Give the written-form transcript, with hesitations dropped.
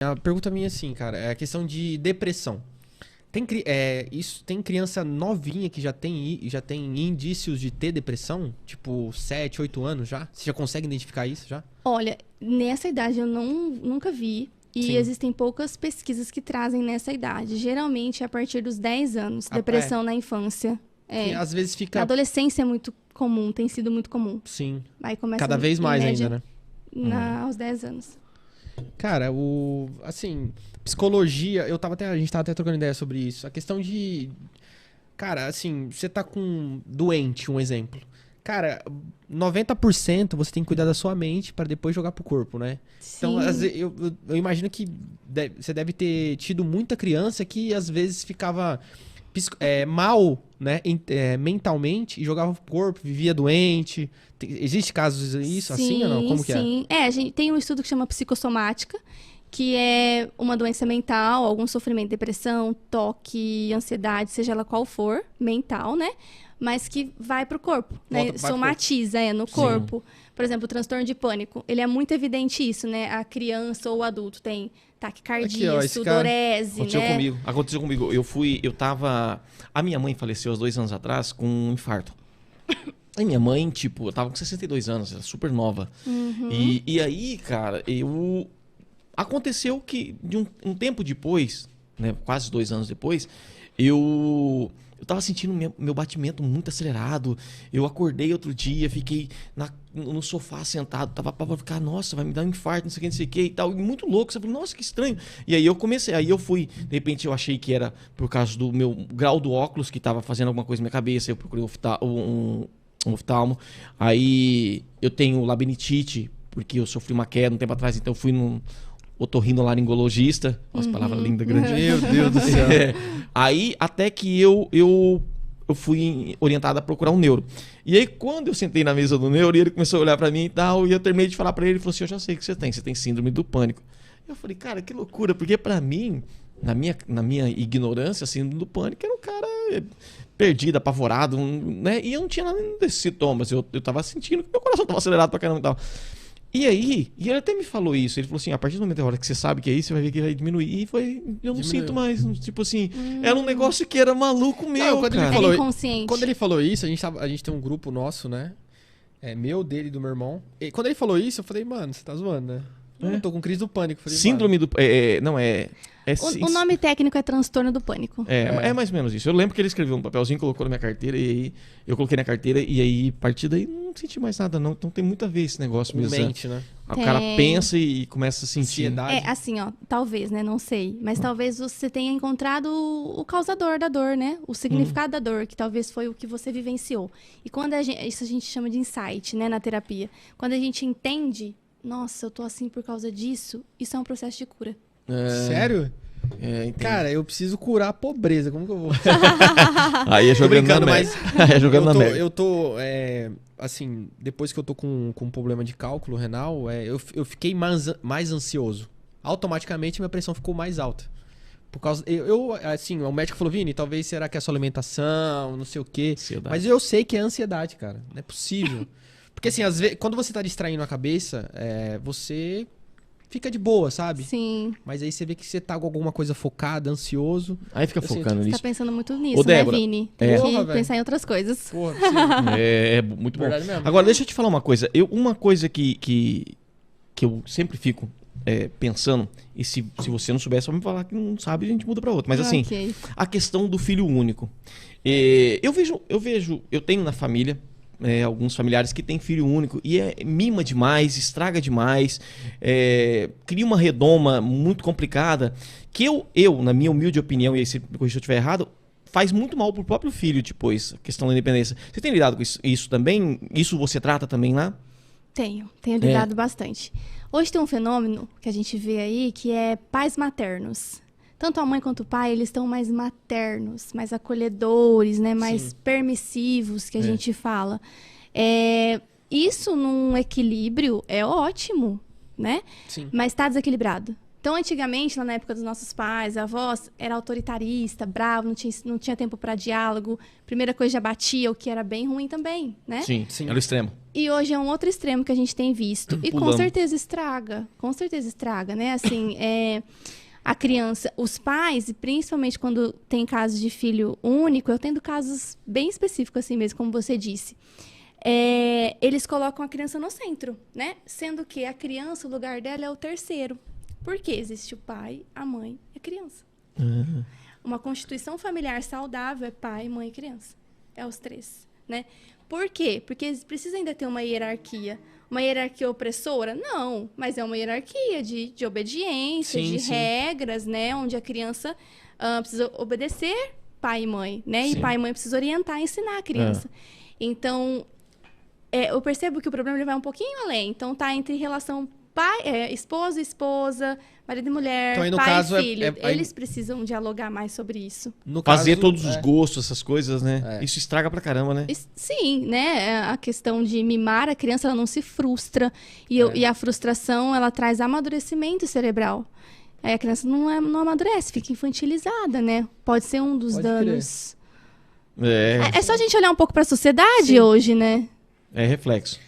A pergunta minha é assim, cara, é a questão de depressão. Tem criança novinha que já tem indícios de ter depressão? Tipo, 7, 8 anos já? Você já consegue identificar isso já? Olha, nessa idade eu nunca vi. E Sim. existem poucas pesquisas que trazem nessa idade. Geralmente é a partir dos 10 anos. Ah, Depressão na infância. Que às vezes Na fica... adolescência é muito comum, tem sido muito comum. Sim. Aí começa Cada vez em mais média, ainda, né? aos 10 anos. Cara, assim, psicologia, a gente tava até trocando ideia sobre isso. A questão de, cara, assim, você tá doente, um exemplo. Cara, 90% você tem que cuidar da sua mente para depois jogar pro corpo, né? Então, Sim. às vezes, eu imagino que você deve ter tido muita criança que às vezes ficava mal, né, mentalmente e jogava pro corpo, vivia doente. Existe casos isso assim ou não? Como que é? Sim. A gente tem um estudo que chama psicossomática, que é uma doença mental, algum sofrimento, depressão, toque, ansiedade, seja ela qual for, mental, né? Mas que vai pro corpo, né? Vai pro corpo. Somatiza, no corpo. Por exemplo, o transtorno de pânico. Ele é muito evidente isso, né? A criança ou o adulto tem taquicardia, Aqui, ó, esse cara sudorese, né? Aconteceu comigo. A minha mãe faleceu há 2 anos atrás com um infarto. E minha mãe, tipo, eu tava com 62 anos, era super nova. E aí, cara, aconteceu que de um tempo depois, né, quase 2 anos depois, eu tava sentindo meu batimento muito acelerado. Eu acordei outro dia, fiquei no sofá sentado, tava pra ficar, nossa, vai me dar um infarto, não sei o que e tal. E muito louco, sabe? Nossa, que estranho. E aí eu fui, de repente eu achei que era por causa do meu grau do óculos que tava fazendo alguma coisa na minha cabeça. Eu procurei um oftalmo. Aí eu tenho labirintite, porque eu sofri uma queda um tempo atrás, então eu fui num otorrinolaringologista. Nossa, palavra linda, grande. Meu Deus do céu. Aí, até que eu fui orientado a procurar um neuro. E aí, quando eu sentei na mesa do neuro, ele começou a olhar pra mim e tal, e eu terminei de falar pra ele, ele falou assim, eu já sei o que você tem síndrome do pânico. Eu falei, cara, que loucura, porque pra mim, na minha ignorância, síndrome do pânico era um cara perdido, apavorado, né? E eu não tinha nada desses sintomas, eu tava sentindo que meu coração tava acelerado pra caramba e tal. E aí, ele até me falou isso, ele falou assim, a partir do momento da hora que você sabe que é isso, você vai ver que vai diminuir. E eu não sinto mais, tipo assim, era um negócio que era maluco meu, Quando ele cara. falou, Era inconsciente. quando ele falou isso, a gente tem um grupo nosso, né? Meu, dele e do meu irmão. E quando ele falou isso, eu falei, mano, você tá zoando, né? Eu tô com crise do pânico. Falei, Síndrome do... O nome técnico é transtorno do pânico. É mais ou menos isso. Eu lembro que ele escreveu um papelzinho, colocou na minha carteira, e aí eu coloquei na carteira, e aí, a partir daí, não senti mais nada, não. Então tem muito a ver esse negócio mesmo. mente, né? O cara pensa e começa a sentir. Ansiedade. Assim, ó, talvez, né? Não sei. Mas talvez você tenha encontrado o causador da dor, né? O significado da dor, que talvez foi o que você vivenciou. E quando isso a gente chama de insight, né? Na terapia. Quando a gente entende, nossa, eu tô assim por causa disso, isso é um processo de cura. Sério? Entendi. Cara, eu preciso curar a pobreza. Como que eu vou? Aí é jogando na brincando, América. mas É jogando na América. eu tô, assim, depois que eu tô com um problema de cálculo renal, eu fiquei mais ansioso. Automaticamente minha pressão ficou mais alta. Por causa, assim, o médico falou, Vini, talvez será que é a sua alimentação, não sei o quê. Ansiedade. Mas eu sei que é ansiedade, cara. Não é possível. Porque assim, às vezes, quando você tá distraindo a cabeça, você fica de boa, sabe? Sim. Mas aí você vê que você tá com alguma coisa focada, ansioso. Aí fica focando Você tá nisso. pensando muito nisso, Ô, Débora, né, Vini? Tem que Porra, velho. pensar em outras coisas. Porra, possível. É muito bom. Verdade mesmo. Agora, deixa eu te falar uma coisa. Uma coisa que eu sempre fico pensando, e se você não souber, só me falar que não sabe, a gente muda pra outra. Mas assim, Ok. a questão do filho único. Eu tenho na família alguns familiares que têm filho único e mima demais, estraga demais, cria uma redoma muito complicada que eu, na minha humilde opinião, e aí se me corrija se eu estiver errado, faz muito mal pro próprio filho depois, a questão da independência. Você tem lidado com isso também? Isso você trata também lá? Tenho lidado bastante. Hoje tem um fenômeno que a gente vê aí que é pais maternos. Tanto a mãe quanto o pai, eles estão mais maternos, mais acolhedores, né? Mais permissivos, que a gente fala. Isso num equilíbrio é ótimo, né? Sim. Mas tá desequilibrado. Então, antigamente, lá na época dos nossos pais, avós, era autoritarista, bravo, não tinha tempo para diálogo. Primeira coisa, já batia, o que era bem ruim também, né? Sim, era o extremo. E hoje é um outro extremo que a gente tem visto. E com certeza estraga, né? Assim, a criança, os pais, e principalmente quando tem casos de filho único, eu tendo casos bem específicos assim mesmo, como você disse. Eles colocam a criança no centro, né? Sendo que a criança, o lugar dela é o terceiro. Por quê? Existe o pai, a mãe e a criança. Uhum. Uma constituição familiar saudável é pai, mãe e criança. É os três, né? Por quê? Porque precisa ainda ter uma hierarquia. Uma hierarquia opressora? Não, mas é uma hierarquia de obediência, de regras, né? Onde a criança precisa obedecer pai e mãe, né? Sim. E pai e mãe precisam orientar e ensinar a criança. Então, eu percebo que o problema ele vai um pouquinho além. Então, tá entre relação esposo e esposa, marido e mulher, então, aí, no pai caso, e filho. Eles precisam dialogar mais sobre isso. Fazer todos os gostos, essas coisas, né? Isso estraga pra caramba, né? Sim, né? A questão de mimar a criança, ela não se frustra. E a frustração, ela traz amadurecimento cerebral. Aí a criança não amadurece, fica infantilizada, né? Pode ser um dos danos. É só a gente olhar um pouco pra sociedade hoje, né? É reflexo.